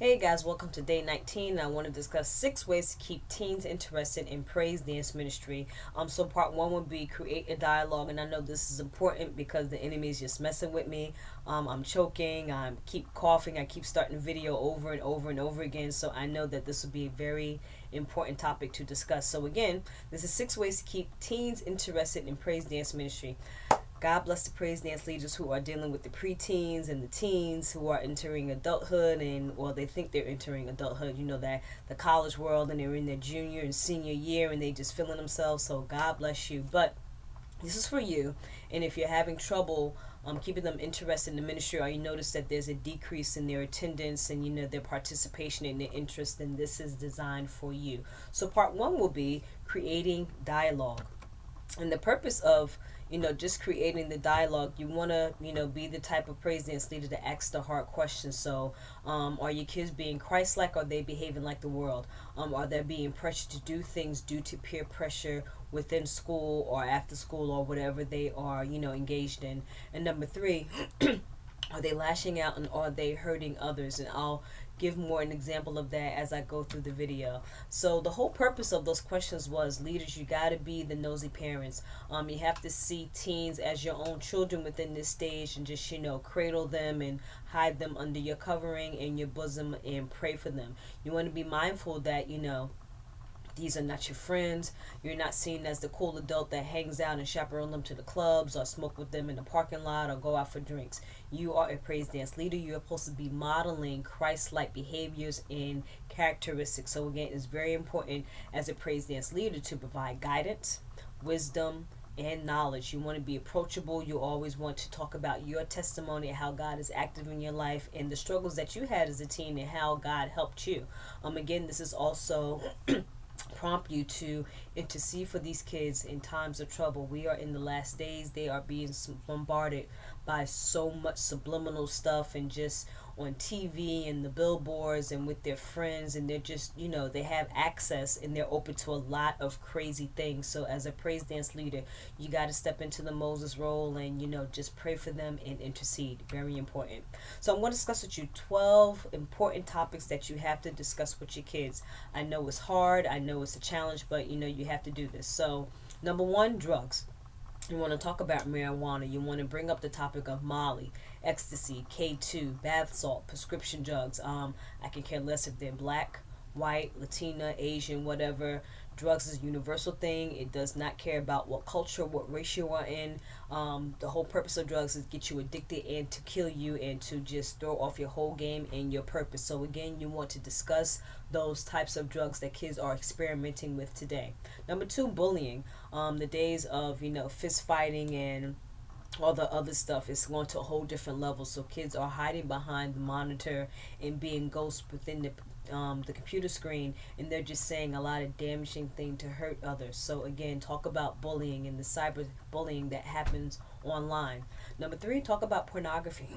Hey guys, welcome to day 19. I want to discuss 6 ways to keep teens interested in praise dance ministry. So part 1 would be create a dialogue, and I know this is important because the enemy is just messing with me. I'm choking, I keep coughing, I keep starting the video over and over and over again, so I know that this would be a very important topic to discuss. So again, this is 6 ways to keep teens interested in praise dance ministry. God bless the praise dance leaders who are dealing with the preteens and the teens who are entering adulthood, and well, they think they're entering adulthood, you know, that the college world, and they're in their junior and senior year and they just feeling themselves. So God bless you. But this is for you, and if you're having trouble keeping them interested in the ministry, or you notice that there's a decrease in their attendance and, you know, their participation and their interest, then this is designed for you. So part 1 will be creating dialogue. And the purpose of, you know, just creating the dialogue, you want to, you know, be the type of praise dance leader to ask the hard questions. So are your kids being Christ-like, or are they behaving like the world? Are they being pressured to do things due to peer pressure within school or after school or whatever they are, you know, engaged in? And number 3, are they lashing out, and are they hurting others? And I'll give more an example of that as I go through the video. So the whole purpose of those questions was, leaders, you got to be the nosy parents. You have to see teens as your own children within this stage, and just, you know, cradle them and hide them under your covering and your bosom and pray for them. You want to be mindful that, you know, these are not your friends. You're not seen as the cool adult that hangs out and chaperone them to the clubs, or smoke with them in the parking lot, or go out for drinks. You are a praise dance leader. You're supposed to be modeling Christ-like behaviors and characteristics. So again, it's very important as a praise dance leader to provide guidance, wisdom, and knowledge. You want to be approachable. You always want to talk about your testimony, how God is active in your life, and the struggles that you had as a teen and how God helped you. Again, this is also prompt you to intercede for these kids in times of trouble. We are in the last days. They are being bombarded by so much subliminal stuff, and just on TV and the billboards and with their friends, and they're just, you know, they have access and they're open to a lot of crazy things. So as a praise dance leader, you got to step into the Moses role and, you know, just pray for them and intercede. Very important. So I'm going to discuss with you 12 important topics that you have to discuss with your kids. I know it's hard, I know it's a challenge, but you know, you have to do this. So number 1, drugs. You want to talk about marijuana. You want to bring up the topic of Molly, ecstasy, K2, bath salt, prescription drugs. I can care less if they're black, white, Latina, Asian, whatever. Drugs is a universal thing. It does not care about what culture, what race you are in. The whole purpose of drugs is to get you addicted and to kill you and to just throw off your whole game and your purpose. So again, you want to discuss those types of drugs that kids are experimenting with today. Number 2, bullying. The days of, you know, fist fighting and all the other stuff is going to a whole different level. So kids are hiding behind the monitor and being ghosts within the computer screen, and they're just saying a lot of damaging things to hurt others. So again, talk about bullying and the cyber bullying that happens online. Number 3, talk about pornography.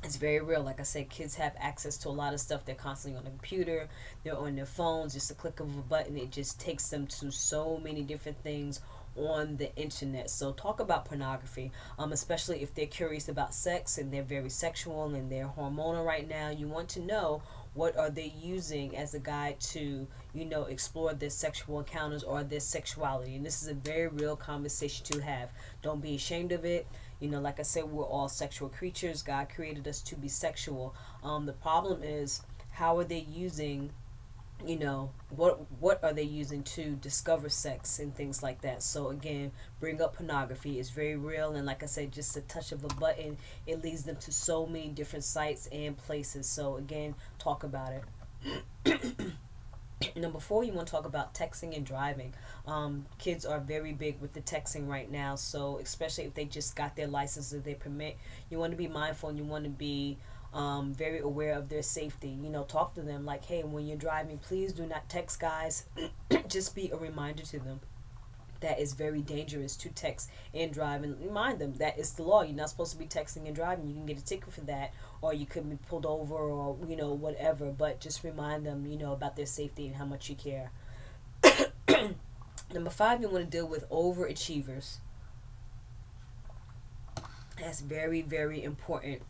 It's very real. Like I said, kids have access to a lot of stuff. They're constantly on the computer, they're on their phones. Just a click of a button, it just takes them to so many different things on the internet. So talk about pornography, especially if they're curious about sex and they're very sexual and they're hormonal right now. You want to know, what are they using as a guide to, you know, explore their sexual encounters or their sexuality. And this is a very real conversation to have. Don't be ashamed of it. You know, like I said, we're all sexual creatures. God created us to be sexual. The problem is, how are they using, you know, what are they using to discover sex and things like that. So again, bring up pornography. It's very real, and like I said, just a touch of a button, it leads them to so many different sites and places. So again, talk about it. Number 4, you want to talk about texting and driving. Kids are very big with the texting right now, so especially if they just got their license or their permit, you want to be mindful, and you want to be very aware of their safety. You know, talk to them like, hey, when you're driving, please do not text, guys. Just be a reminder to them that it's very dangerous to text and drive, and remind them that it's the law. You're not supposed to be texting and driving. You can get a ticket for that, or you could be pulled over, or, you know, whatever. But just remind them, you know, about their safety and how much you care. Number 5, you want to deal with overachievers. That's very, very important.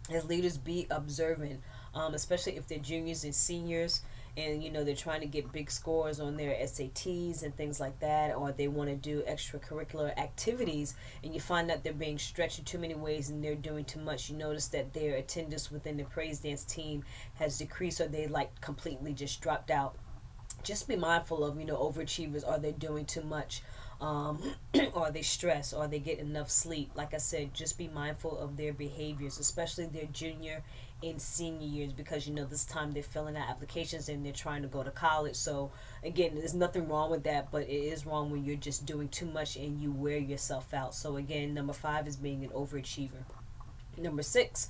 As leaders, be observant especially if they're juniors and seniors, and they're trying to get big scores on their SATs and things like that, or they want to do extracurricular activities, and you find that they're being stretched in too many ways and they're doing too much. You notice that their attendance within the praise dance team has decreased, or they like completely just dropped out. Just be mindful of, overachievers. Are they doing too much? Are they stressed? Are they getting enough sleep? Like I said, just be mindful of their behaviors, especially their junior and senior years, because this time they're filling out applications and they're trying to go to college. So again, there's nothing wrong with that, but it is wrong when you're just doing too much and you wear yourself out. So again, number 5 is being an overachiever. Number 6,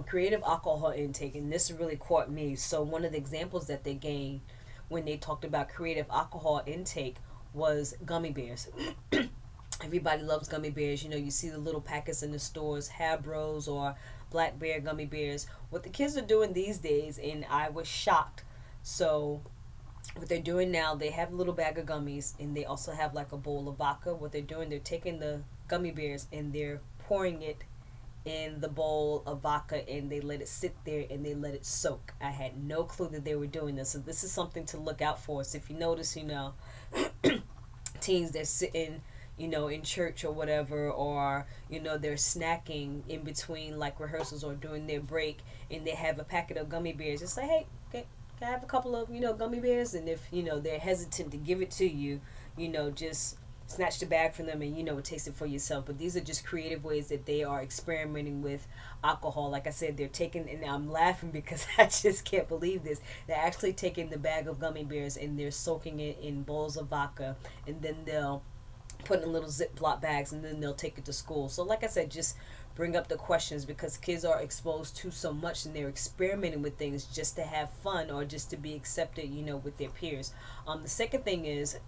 creative alcohol intake, and this really caught me. So one of the examples that they gave when they talked about creative alcohol intake was gummy bears. Everybody loves gummy bears. You see the little packets in the stores, Habros or Black Bear gummy bears. What the kids are doing these days, and I was shocked. So what they're doing now, they have a little bag of gummies, and they also have like a bowl of vodka. What they're doing, they're taking the gummy bears and they're pouring it in the bowl of vodka, and they let it sit there and they let it soak. I had no clue that they were doing this, so this is something to look out for. So if you notice, teens that sitting in church or whatever, or they're snacking in between like rehearsals or during their break, and they have a packet of gummy bears, just say, hey, okay, can I have a couple of gummy bears? And if they're hesitant to give it to you, just snatch the bag from them and taste it for yourself. But these are just creative ways that they are experimenting with alcohol. Like I said, they're taking, and I'm laughing because I just can't believe this, they're actually taking the bag of gummy bears and they're soaking it in bowls of vodka, and then they'll put in little Ziploc bags, and then they'll take it to school. So like I said, just bring up the questions, because kids are exposed to so much and they're experimenting with things just to have fun or just to be accepted with their peers. The second thing is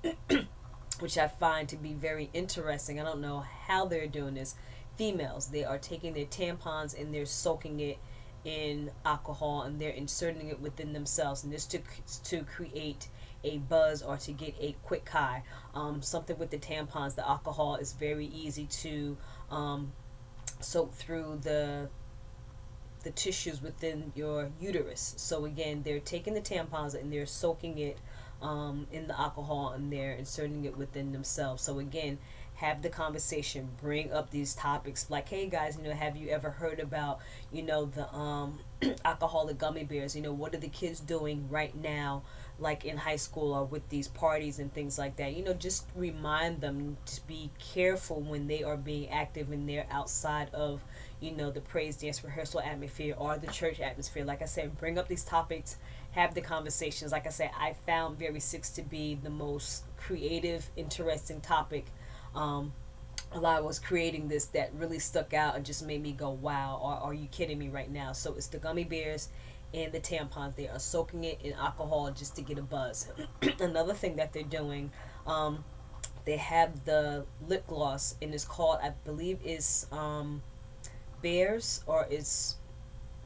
which I find to be very interesting, I don't know how they're doing this, females, they are taking their tampons and they're soaking it in alcohol and they're inserting it within themselves, and this to create a buzz or to get a quick high. Something with the tampons, the alcohol is very easy to soak through the tissues within your uterus. So again, they're taking the tampons and they're soaking it in the alcohol, and they're inserting it within themselves. So again, have the conversation, bring up these topics like, hey guys, have you ever heard about the alcoholic gummy bears? What are the kids doing right now, like in high school or with these parties and things like that? Just remind them to be careful when they are being active and they're outside of the praise dance rehearsal atmosphere or the church atmosphere. Like I said, bring up these topics, have the conversations. Like I said, I found Very 6 to be the most creative, interesting topic. While I was creating this, that really stuck out and just made me go, wow, or are you kidding me right now? So it's the gummy bears and the tampons. They are soaking it in alcohol just to get a buzz. Another thing that they're doing, they have the lip gloss, and it's called, I believe is bears, or it's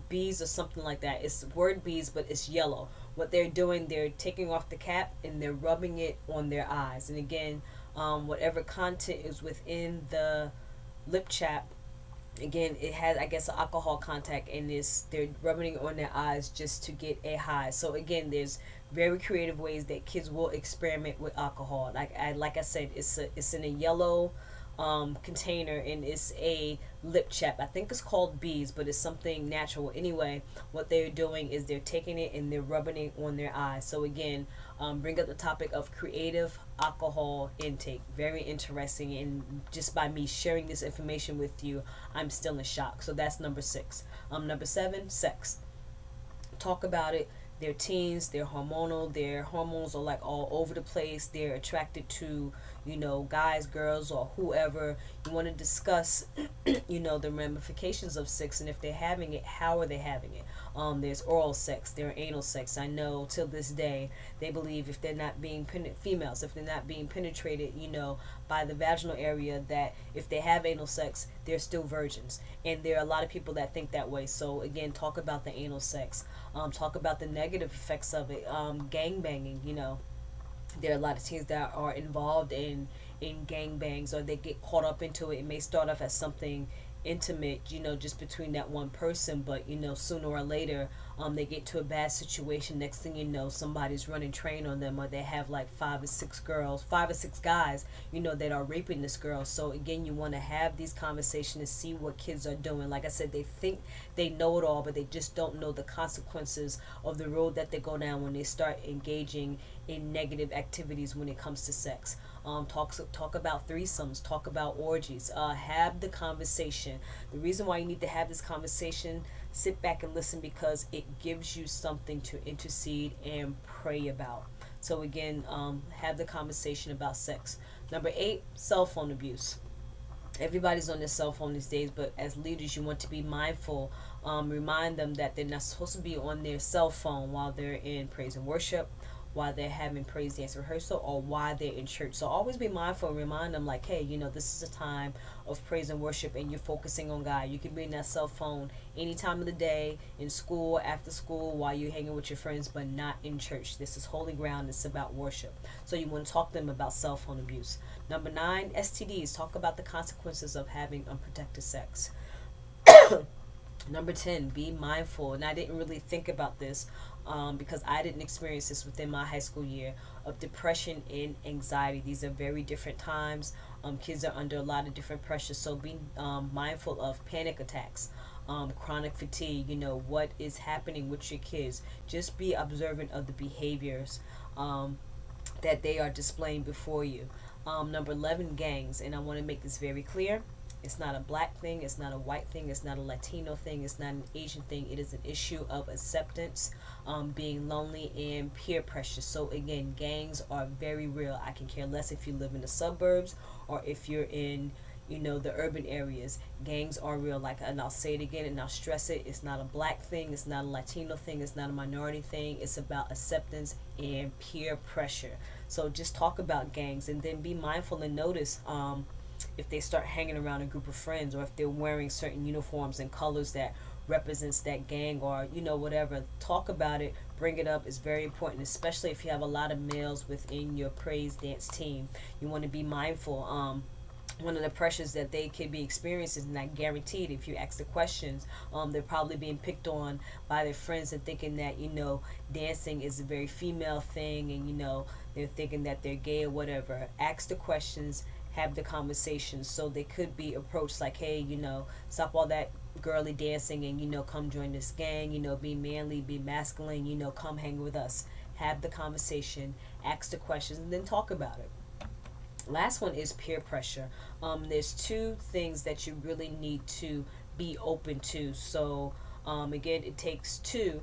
bees or something like that. It's the word bees, but it's yellow. What they're doing, they're taking off the cap and they're rubbing it on their eyes. And again, whatever content is within the lip chap, again, it has, I guess, alcohol contact, and they're rubbing it on their eyes just to get a high. So again, there's very creative ways that kids will experiment with alcohol. Like I said, it's in a yellow container, and it's a lip chap. I think it's called bees, but it's something natural. Anyway, what they're doing is they're taking it and they're rubbing it on their eyes. So again, bring up the topic of creative alcohol intake. Very interesting, and just by me sharing this information with you, I'm still in shock. So that's number 6. Number 7, sex. Talk about it. They're teens, they're hormonal, their hormones are like all over the place. They're attracted to, guys, girls, or whoever. You want to discuss, the ramifications of sex, and if they're having it, how are they having it? There's oral sex, there's anal sex. I know till this day, they believe if they're not being, females, if they're not being penetrated, by the vaginal area, that if they have anal sex, they're still virgins. And there are a lot of people that think that way. So again, talk about the anal sex. Talk about the negative effects of it. Gang banging, there are a lot of teens that are involved in gang bangs, or they get caught up into it. It may start off as something intimate, just between that one person, but sooner or later they get to a bad situation. Next thing you know, somebody's running train on them, or they have like 5 or 6 guys that are raping this girl. So again, you want to have these conversations and see what kids are doing. Like I said, they think they know it all, but they just don't know the consequences of the road that they go down when they start engaging in negative activities when it comes to sex. Talk about threesomes, talk about orgies, have the conversation. The reason why you need to have this conversation, sit back and listen, because it gives you something to intercede and pray about. So again, have the conversation about sex. Number 8, cell phone abuse. Everybody's on their cell phone these days, but as leaders, you want to be mindful. Remind them that they're not supposed to be on their cell phone while they're in praise and worship, while they're having praise dance rehearsal, or while they're in church. So always be mindful and remind them, like, hey, this is a time of praise and worship and you're focusing on God. You can be in that cell phone any time of the day, in school, after school, while you're hanging with your friends, but not in church. This is holy ground. It's about worship. So you want to talk to them about cell phone abuse. Number 9, STDs. Talk about the consequences of having unprotected sex. Number 10, be mindful. And I didn't really think about this because I didn't experience this within my high school year, of depression and anxiety. These are very different times. Kids are under a lot of different pressures. So be mindful of panic attacks, chronic fatigue, what is happening with your kids. Just be observant of the behaviors that they are displaying before you. Number 11, gangs. And I want to make this very clear. It's not a black thing, it's not a white thing, it's not a Latino thing, it's not an Asian thing. It is an issue of acceptance, being lonely, and peer pressure. So again, gangs are very real. I can care less if you live in the suburbs or if you're in the urban areas. Gangs are real. And I'll say it again and I'll stress it. It's not a black thing, it's not a Latino thing, it's not a minority thing. It's about acceptance and peer pressure. So just talk about gangs, and then be mindful and notice if they start hanging around a group of friends, or if they're wearing certain uniforms and colors that represents that gang, or whatever. Talk about it, bring it up. It's very important, especially if you have a lot of males within your praise dance team. You want to be mindful. One of the pressures that they could be experiencing, and I guaranteed if you ask the questions, they're probably being picked on by their friends and thinking that dancing is a very female thing, and they're thinking that they're gay or whatever. Ask the questions, have the conversation. So they could be approached like, hey, stop all that girly dancing and come join this gang, be manly, be masculine, come hang with us. Have the conversation, ask the questions, and then talk about it. Last one is peer pressure. There's 2 things that you really need to be open to. So again, it takes 2.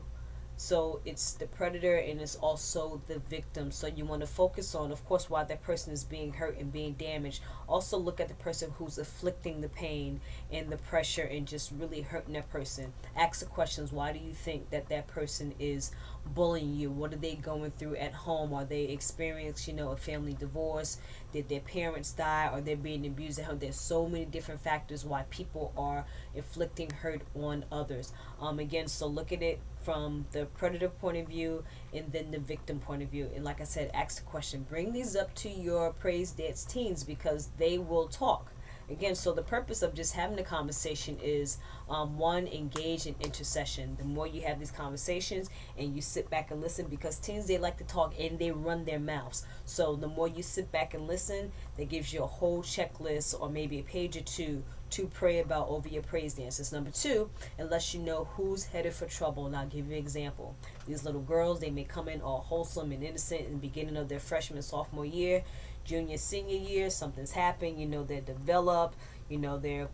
So it's the predator and it's also the victim. So you want to focus on, of course, while that person is being hurt and being damaged, also look at the person who's afflicting the pain and the pressure and just really hurting that person. Ask the questions. Why do you think that that person is bullying you? What are they going through at home? Are they experiencing, a family divorce? Did their parents die? Or they're being abused at home? There's so many different factors why people are inflicting hurt on others. Again, so look at it from the predator point of view and then the victim point of view. And like I said, ask the question. Bring these up to your praise dance teens, because they will talk. Again, so the purpose of just having a conversation is, 1, engage in intercession. The more you have these conversations and you sit back and listen, because teens, they like to talk and they run their mouths. So the more you sit back and listen, that gives you a whole checklist or maybe a page or 2 to pray about over your praise dances. Number 2, it lets you know who's headed for trouble. And I'll give you an example. These little girls, they may come in all wholesome and innocent in the beginning of their freshman, sophomore year. Junior, senior year, something's happened. They're developed. Their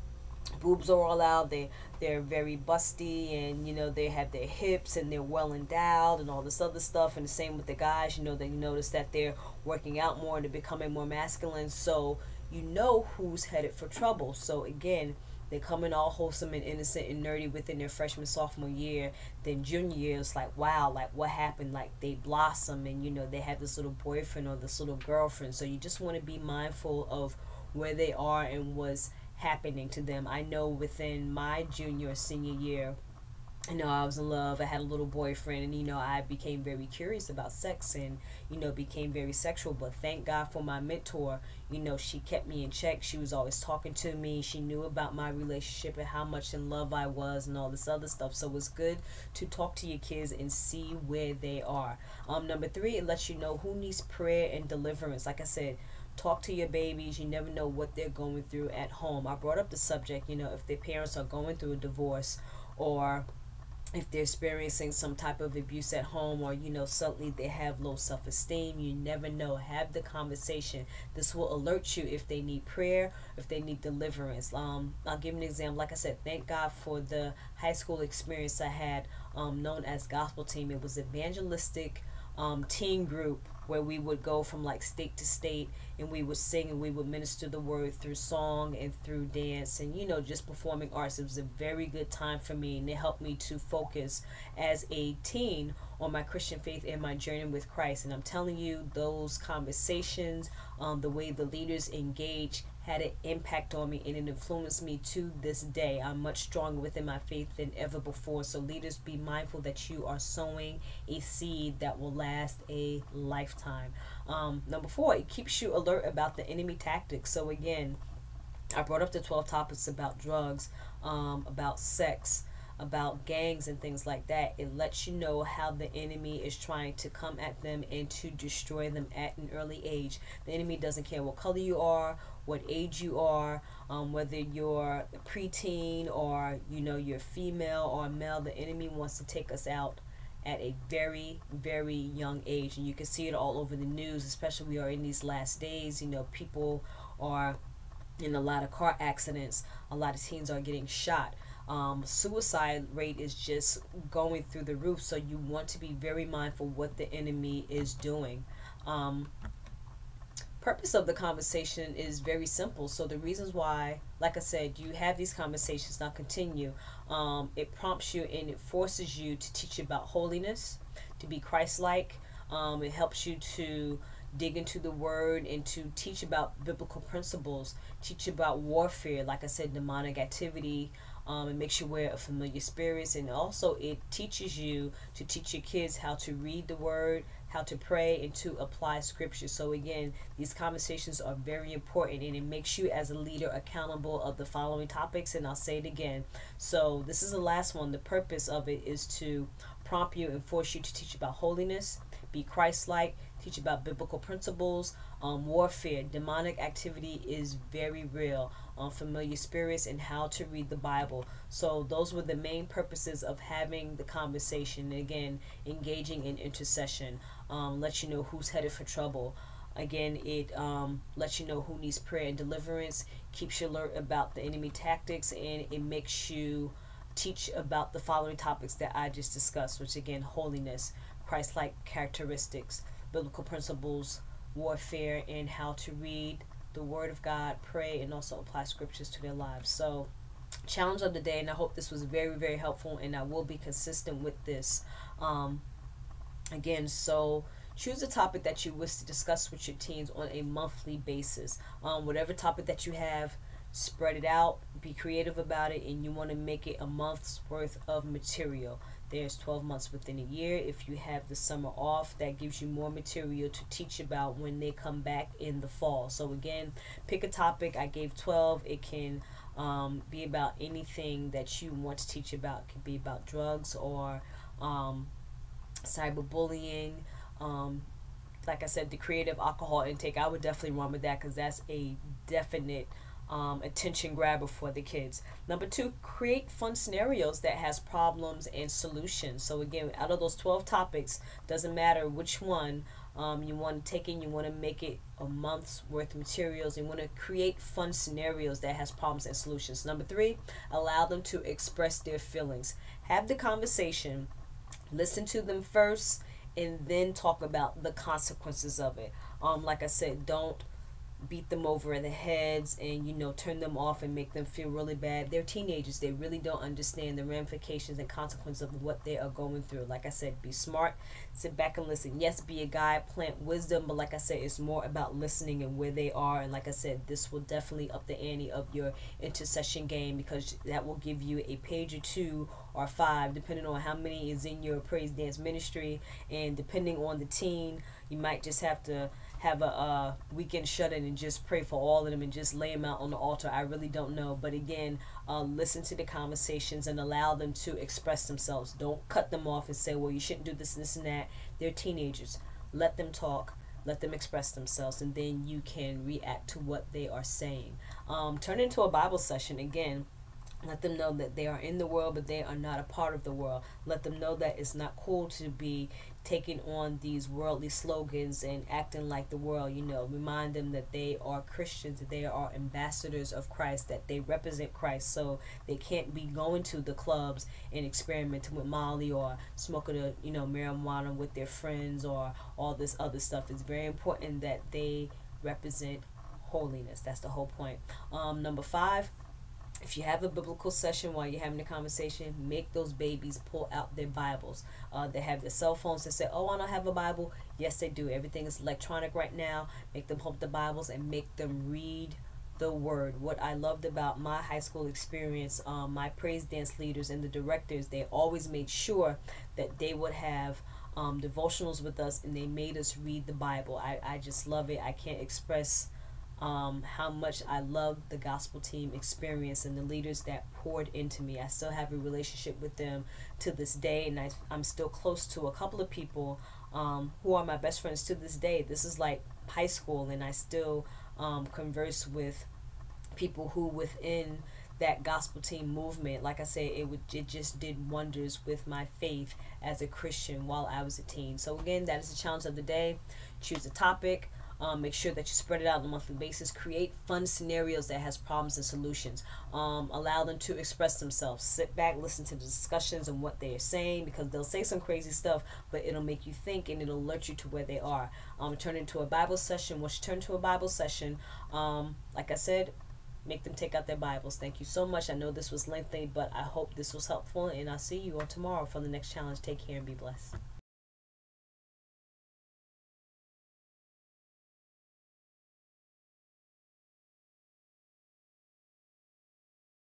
boobs are all out. They're very busty, and they have their hips and they're well endowed and all this other stuff. And the same with the guys. They notice that they're working out more and they're becoming more masculine. So who's headed for trouble. So again, they come in all wholesome and innocent and nerdy within their freshman, sophomore year. Then junior year, it's like, wow, like what happened? Like they blossom and, they have this little boyfriend or this little girlfriend. So you just want to be mindful of where they are and what's happening to them. I know within my junior or senior year, I was in love. I had a little boyfriend, and I became very curious about sex, and became very sexual. But thank God for my mentor. She kept me in check. She was always talking to me. She knew about my relationship and how much in love I was, and all this other stuff. So it's good to talk to your kids and see where they are. Number three, it lets you know who needs prayer and deliverance. Like I said, talk to your babies. You never know what they're going through at home. I brought up the subject, if their parents are going through a divorce, or if they're experiencing some type of abuse at home, or suddenly they have low self-esteem. You never know. Have the conversation. This will alert you if they need prayer, if they need deliverance. I'll give an example. Like I said, thank God for the high school experience I had, known as gospel team. It was evangelistic teen group where we would go from like state to state, and we would sing and we would minister the word through song and through dance, and just performing arts. It was a very good time for me, and it helped me to focus as a teen on my Christian faith and my journey with Christ. And I'm telling you, those conversations, the way the leaders engage, had an impact on me, and it influenced me to this day. I'm much stronger within my faith than ever before. So leaders, be mindful that you are sowing a seed that will last a lifetime. Number four, it keeps you alert about the enemy tactics. So again, I brought up the 12 topics about drugs, about sex, about gangs and things like that. It lets you know how the enemy is trying to come at them and to destroy them at an early age. The enemy doesn't care what color you are, what age you are, whether you're a preteen or you're female or male. The enemy wants to take us out at a very, very young age, and you can see it all over the news. Especially, we are in these last days. People are in a lot of car accidents. A lot of teens are getting shot. Suicide rate is just going through the roof. So you want to be very mindful what the enemy is doing. Purpose of the conversation is very simple. So the reasons why, like I said, you have these conversations, now continue. It prompts you and it forces you to teach about holiness, to be Christ-like. It helps you to dig into the word and to teach about biblical principles, teach about warfare, like I said, demonic activity. It makes you aware of familiar spirits, and also it teaches you to teach your kids how to read the word, how to pray, and to apply scripture. So again, these conversations are very important, and it makes you as a leader accountable of the following topics, and I'll say it again. So this is the last one. The purpose of it is to prompt you and force you to teach about holiness, be Christ-like, teach about biblical principles, warfare, demonic activity is very real, familiar spirits, and how to read the Bible. So those were the main purposes of having the conversation. Again, engaging in intercession, let you know who's headed for trouble. Again, it lets you know who needs prayer and deliverance, keeps you alert about the enemy tactics, and it makes you teach about the following topics that I just discussed, which again, holiness, Christ-like characteristics, biblical principles, warfare, and how to read the Word of God, pray, and also apply scriptures to their lives. So, challenge of the day, and I hope this was very, very helpful, and I will be consistent with this. Again, so choose a topic that you wish to discuss with your teens on a monthly basis. Whatever topic that you have, spread it out, be creative about it, and you want to make it a month's worth of material. There's 12 months within a year. If you have the summer off, that gives you more material to teach about when they come back in the fall. So again, pick a topic. I gave 12. It can be about anything that you want to teach about. It could be about drugs or cyberbullying. Like I said, the creative alcohol intake, I would definitely run with that, because that's a definite attention grabber for the kids. Number two, create fun scenarios that has problems and solutions. So again, out of those 12 topics, doesn't matter which one you want to take in, you want to make it a month's worth of materials. You want to create fun scenarios that has problems and solutions. Number three, allow them to express their feelings. Have the conversation, listen to them first, and then talk about the consequences of it. Like I said, don't beat them over the heads and, turn them off and make them feel really bad. They're teenagers. They really don't understand the ramifications and consequences of what they are going through. Like I said, be smart, sit back and listen. Yes, be a guide, plant wisdom, but like I said, it's more about listening and where they are. And like I said, this will definitely up the ante of your intercession game, because that will give you a page or 2 or 5, depending on how many is in your praise dance ministry, and depending on the teen, you might just have to have a weekend shut-in and just pray for all of them and just lay them out on the altar. I really don't know. But again, listen to the conversations and allow them to express themselves. Don't cut them off and say, well, you shouldn't do this and that. They're teenagers. Let them talk. Let them express themselves, and then you can react to what they are saying. Turn into a Bible session. Again, let them know that they are in the world, but they are not a part of the world. Let them know that it's not cool to be taking on these worldly slogans and acting like the world. Remind them that they are Christians, that they are ambassadors of Christ, that they represent Christ. So they can't be going to the clubs and experimenting with Molly or smoking marijuana with their friends or all this other stuff. It's very important that they represent holiness. That's the whole point. Number 5, if you have a biblical session while you're having a conversation, make those babies pull out their Bibles. They have their cell phones and say, oh, I don't have a Bible. Yes, they do. Everything is electronic right now. Make them hold the Bibles and make them read the word. What I loved about my high school experience, my praise dance leaders and the directors, they always made sure that they would have devotionals with us, and they made us read the Bible. I just love it. I can't express how much I love the gospel team experience and the leaders that poured into me. I still have a relationship with them to this day, and I'm still close to a couple of people who are my best friends to this day. This is like high school, and I still converse with people who within that gospel team movement, like I said, it just did wonders with my faith as a Christian while I was a teen. So again, that is the challenge of the day. Choose a topic. Make sure that you spread it out on a monthly basis. Create fun scenarios that has problems and solutions. Allow them to express themselves. Sit back, listen to the discussions and what they are saying, because they'll say some crazy stuff, but it'll make you think and it'll alert you to where they are. Turn into a Bible session. Once you turn to a Bible session, like I said, make them take out their Bibles. Thank you so much. I know this was lengthy, but I hope this was helpful, and I'll see you on tomorrow for the next challenge. Take care and be blessed.